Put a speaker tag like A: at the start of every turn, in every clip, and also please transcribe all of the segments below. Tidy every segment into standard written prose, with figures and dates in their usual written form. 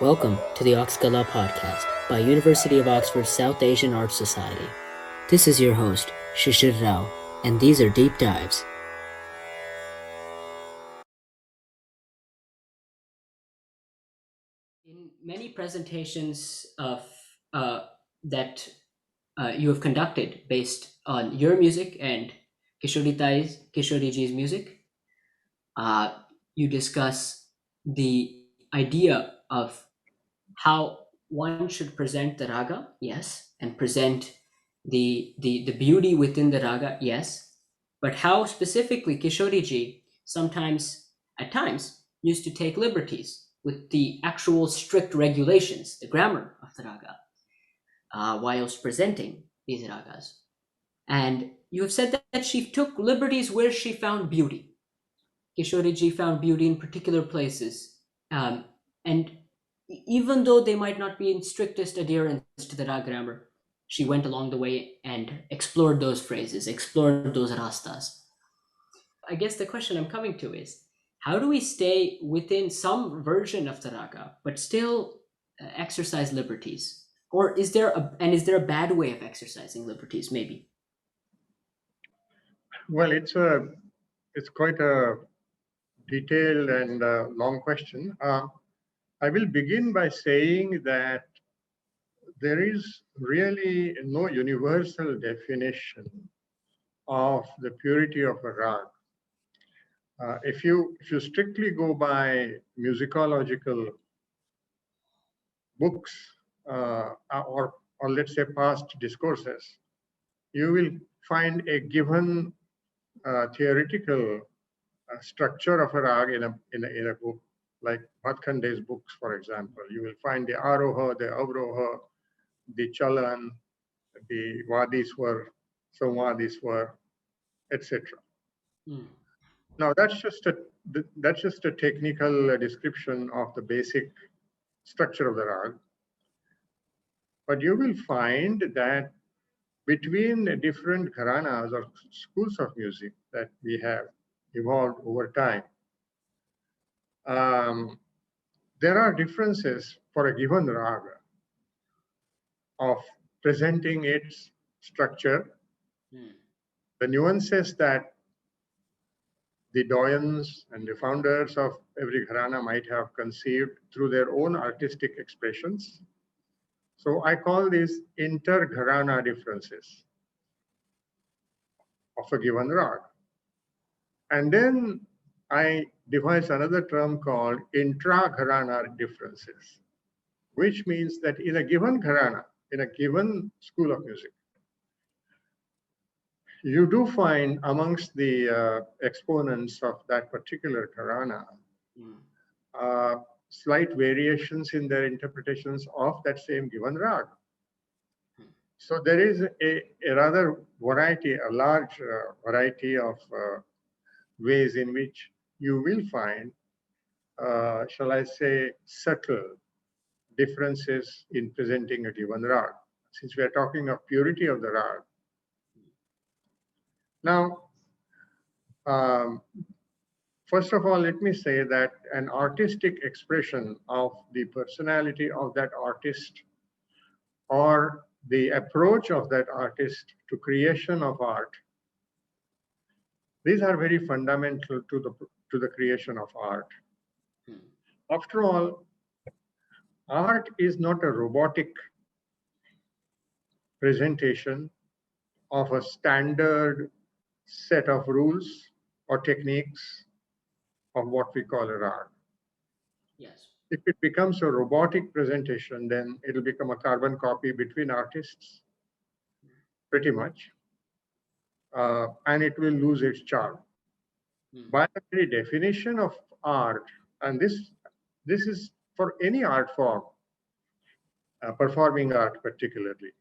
A: Welcome to the OxKala podcast by University of Oxford South Asian Arts Society. This is your host, Shishir Rao, and these are deep dives. In many presentations of that you have conducted based on your music and Kishori Ji's music, you discuss the idea of how one should present the raga, yes, and present the beauty within the raga, yes, but how specifically Kishoriji sometimes, at times, used to take liberties with the actual strict regulations, the grammar of the raga, whilst presenting these ragas. And you have said that she took liberties where she found beauty. Kishoriji found beauty in particular places. And even though they might not be in strictest adherence to the rag grammar, she went along the way and explored those phrases, explored those rastas. I guess the question I'm coming to is, how do we stay within some version of the raga, but still exercise liberties? Or is there a bad way of exercising liberties, maybe?
B: Well, it's quite a detailed and long question. I will begin by saying that there is really no universal definition of the purity of a rag. If you strictly go by musicological books or let's say past discourses, you will find a given theoretical structure of a rag in a book like Bhatkande's books, for example. You will find the Aroha, the Avroha, the Chalan, the Vadiswar, Samvadiswar, etc.
A: Mm.
B: Now that's just a technical description of the basic structure of the rag. But you will find that between the different gharanas or schools of music that we have evolved over time, there are differences for a given raga of presenting its structure, the nuances that the doyens and the founders of every gharana might have conceived through their own artistic expressions. So I call these inter-gharana differences of a given rag. And then I devise another term called intra-gharana differences, which means that in a given gharana, in a given school of music, you do find amongst the exponents of that particular gharana slight variations in their interpretations of that same given rag. So there is a rather variety, a large variety of ways in which you will find, shall I say, subtle differences in presenting a given rag, since we are talking of purity of the rag. Now, first of all, let me say that an artistic expression of the personality of that artist or the approach of that artist to creation of art, these are very fundamental to the creation of art. After all, art is not a robotic presentation of a standard set of rules or techniques of what we call an art.
A: Yes.
B: If it becomes a robotic presentation, then it'll become a carbon copy between artists, pretty much, and it will lose its charm. By the very definition of art, and this is for any art form, performing art particularly,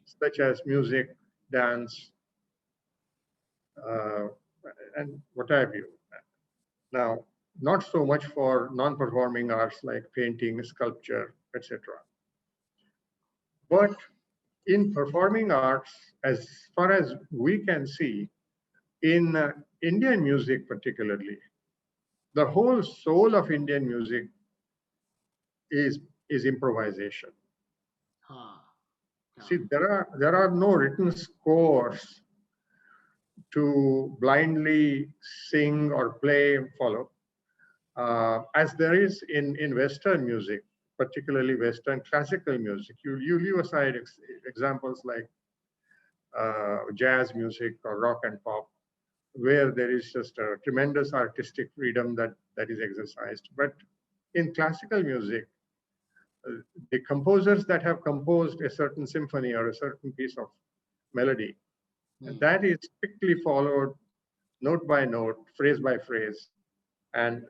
B: such as music, dance, and what have you. Now, not so much for non-performing arts like painting, sculpture, etc. But in performing arts, as far as we can see, in Indian music particularly, the whole soul of Indian music is improvisation.
A: Huh.
B: See, there are no written scores to blindly sing or play and follow, as there is in Western music, particularly Western classical music. You leave aside examples like jazz music or rock and pop, where there is just a tremendous artistic freedom that is exercised. But in classical music, uh, the composers that have composed a certain symphony or a certain piece of melody, that is strictly followed note by note, phrase by phrase, and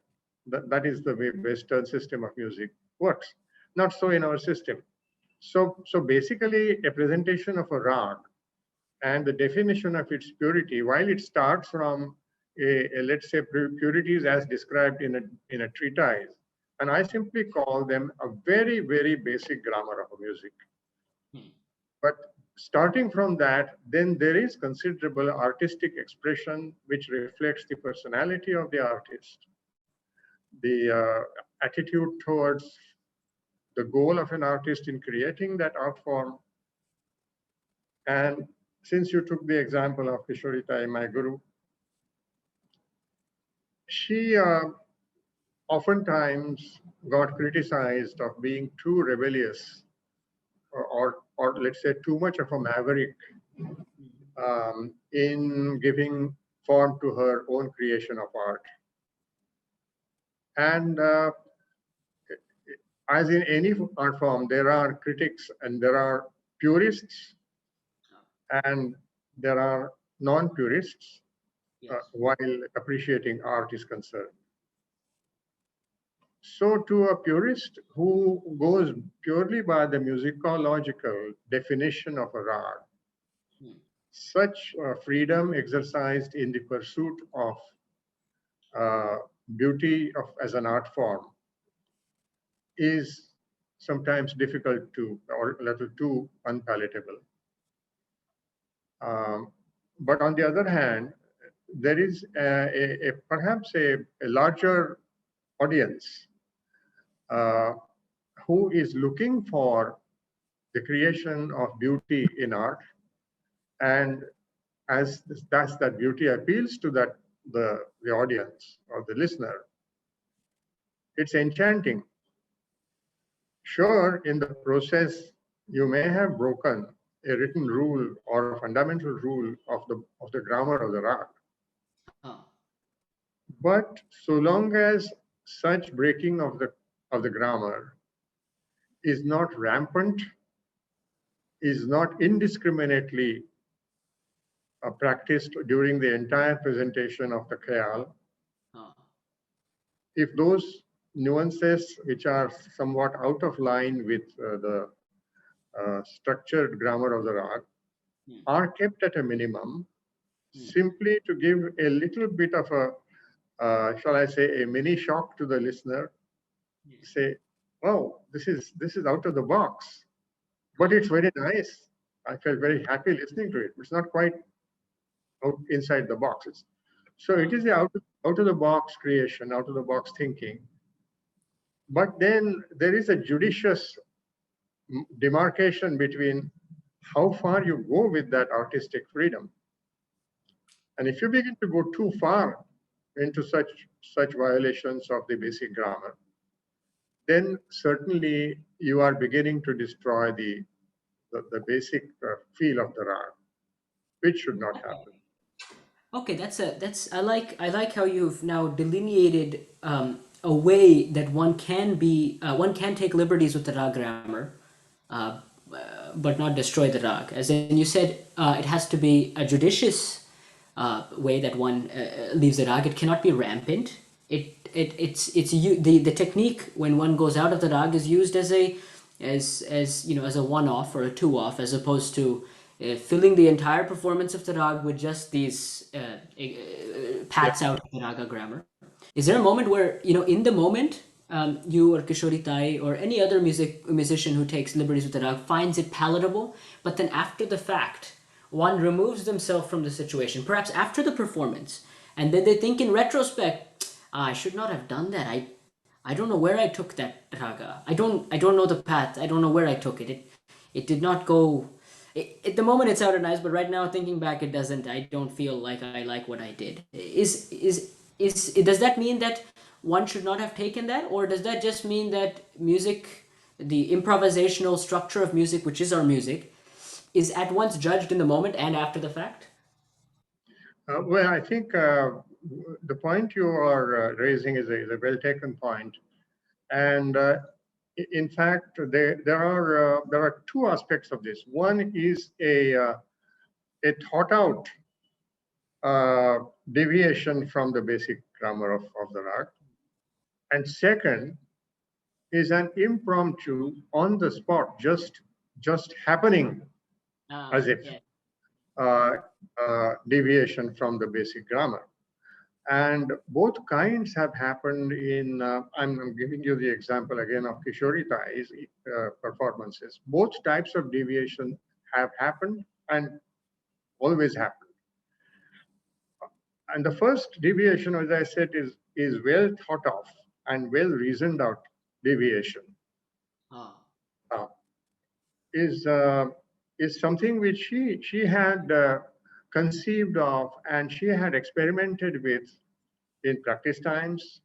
B: that is the way Western system of music works. Not so in our system. So basically, a presentation of a rag and the definition of its purity, while it starts from let's say purities as described in a treatise, and I simply call them a very very basic grammar of music. But starting from that, then there is considerable artistic expression which reflects the personality of the artist, the attitude towards the goal of an artist in creating that art form. And since you took the example of Kishori Tai, my guru, she oftentimes got criticized of being too rebellious, or let's say too much of a maverick in giving form to her own creation of art. And as in any art form, there are critics and there are purists and there are non-purists, while appreciating art is concerned. So to a purist who goes purely by the musicological definition of a rag, such freedom exercised in the pursuit of uh, beauty as an art form is sometimes difficult to, or a little too unpalatable. Um, but on the other hand, there is perhaps a larger audience uh, who is looking for the creation of beauty in art, and as that's that beauty appeals to the audience or the listener, it's enchanting. Sure, in the process, you may have broken a written rule or a fundamental rule of the grammar of the rag. But so long as such breaking of the grammar is not rampant, is not indiscriminately practiced during the entire presentation of the khayal, if those nuances which are somewhat out of line with the structured grammar of the rag are kept at a minimum, simply to give a little bit of a, shall I say, a mini shock to the listener, say, oh, this is out of the box, but it's very nice. I felt very happy listening to it. It's not quite out inside the boxes. So it is the out of the box creation, out of the box thinking. But then there is a judicious demarcation between how far you go with that artistic freedom. And if you begin to go too far into such violations of the basic grammar, then certainly you are beginning to destroy the basic feel of the rag, which should not happen.
A: Okay, that's I like how you've now delineated a way that one can take liberties with the rag grammar, but not destroy the rag. As in you said, it has to be a judicious way that one leaves the rag. It cannot be rampant. The technique when one goes out of the rag is used as a as a one off or a two off, as opposed to filling the entire performance of the rag with just these pats out of the raga grammar. Is there a moment where, in the moment, you or Kishori Tai or any other musician who takes liberties with the rag finds it palatable, but then after the fact, one removes themselves from the situation, perhaps after the performance, and then they think in retrospect, I should not have done that. I don't know where I took that raga. I don't know the path. I don't know where I took it. It did not go. At the moment, it sounded nice, but right now, thinking back, it doesn't. I don't feel like I like what I did. Does that mean that one should not have taken that, or does that just mean that music, the improvisational structure of music, which is our music, is at once judged in the moment and after the fact?
B: Well, I think the point you are raising is a well taken point. And in fact, there are two aspects of this. One is a thought out deviation from the basic grammar of the rag. And second is an impromptu, on the spot, just happening as if
A: Yeah.
B: uh, deviation from the basic grammar. And both kinds have happened in, I'm giving you the example again of Kishori Tai's performances. Both types of deviation have happened and always happen. And the first deviation, as I said, is well thought of and well reasoned out deviation.
A: Ah.
B: Uh, is is something which she had conceived of and she had experimented with in practice times,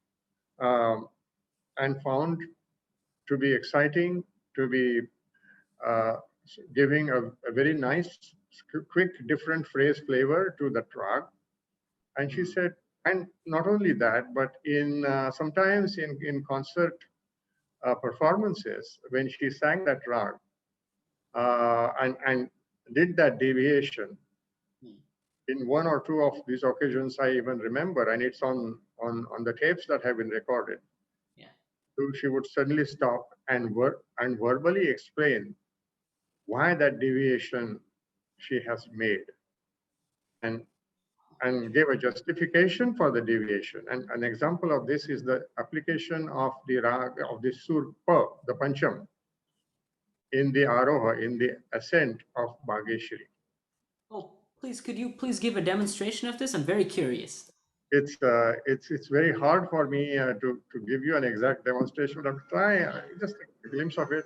B: um, and found to be exciting, to be uh, giving a very nice, quick, different phrase flavor to the track. And she said, and not only that, but in sometimes in concert performances, when she sang that rag and did that deviation, in one or two of these occasions, I even remember, and it's on the tapes that have been recorded.
A: Yeah.
B: So she would suddenly stop and verbally explain why that deviation she has made, and gave a justification for the deviation. And an example of this is the application of the rag of the sur pa, the pancham, in the aroha, in the ascent of Bhageshri.
A: Oh, please, could you please give a demonstration of this? I'm very curious.
B: It's very hard for me to give you an exact demonstration, but I'll try just a glimpse of it.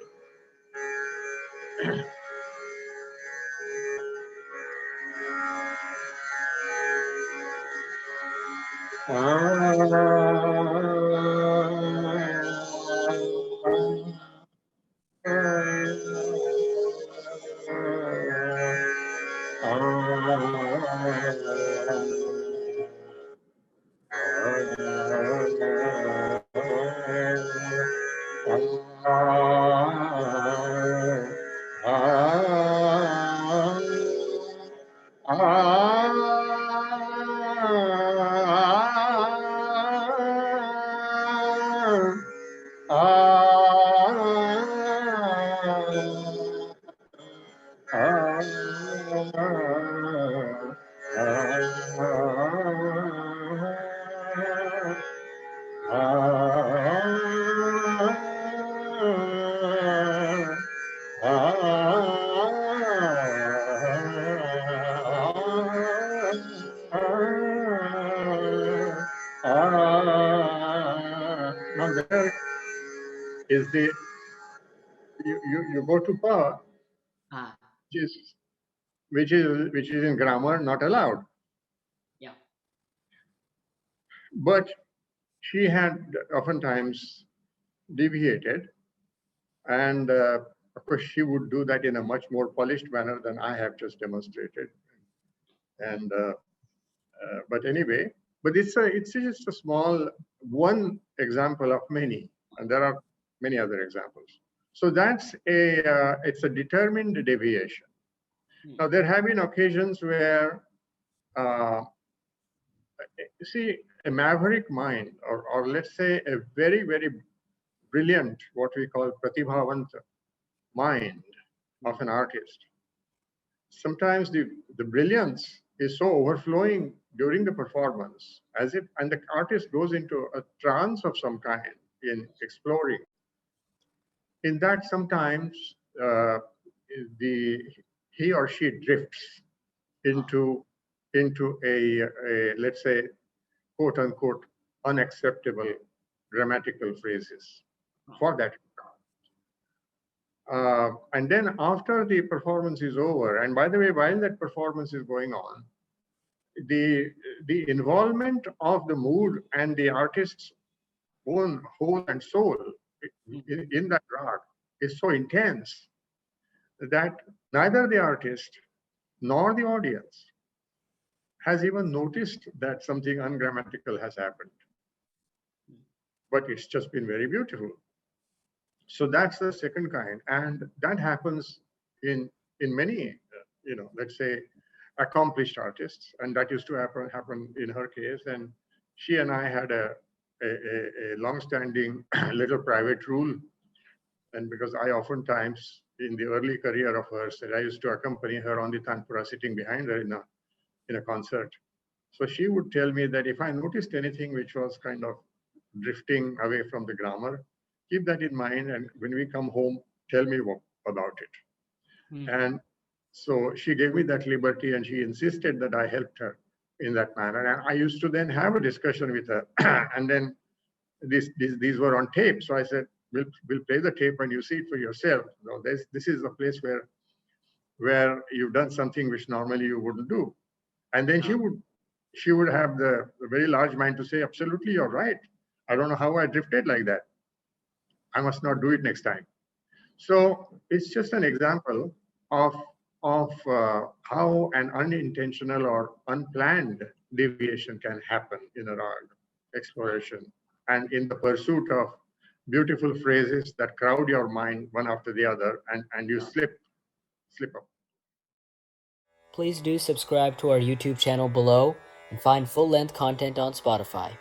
B: Now there is the you go to pa,
A: Ah.
B: which is which is in grammar not allowed.
A: Yeah.
B: But she had oftentimes deviated, and of course she would do that in a much more polished manner than I have just demonstrated. And but anyway, but it's just a small one example of many, and there are many other examples. So that's it's a determined deviation. Now there have been occasions where see a maverick mind, or let's say a very brilliant, what we call pratibhavant mind of an artist. Sometimes the brilliance is so overflowing during the performance, as if, and the artist goes into a trance of some kind in exploring. In that, sometimes the he or she drifts into a let's say quote unquote unacceptable grammatical phrases for that. And then after the performance is over, and by the way, while that performance is going on, the involvement of the mood and the artist's own whole and soul in that rag is so intense that neither the artist nor the audience has even noticed that something ungrammatical has happened. But it's just been very beautiful. So that's the second kind, and that happens in many, let's say, accomplished artists, and that used to happen in her case. And she and I had a long-standing little private rule, and because I oftentimes in the early career of hers, I used to accompany her on the tanpura, sitting behind her in a concert. So she would tell me that if I noticed anything which was kind of drifting away from the grammar, keep that in mind, and when we come home, tell me about it. And so she gave me that liberty, and she insisted that I helped her in that manner. And I used to then have a discussion with her, and then these were on tape. So I said, we'll play the tape and you see it for yourself. This is a place where you've done something which normally you wouldn't do. And then she would have the very large mind to say, absolutely, you're right. I don't know how I drifted like that. I must not do it next time. So it's just an example of how an unintentional or unplanned deviation can happen in a rag exploration and in the pursuit of beautiful phrases that crowd your mind one after the other, and you slip up.
A: Please do subscribe to our YouTube channel below and find full-length content on Spotify.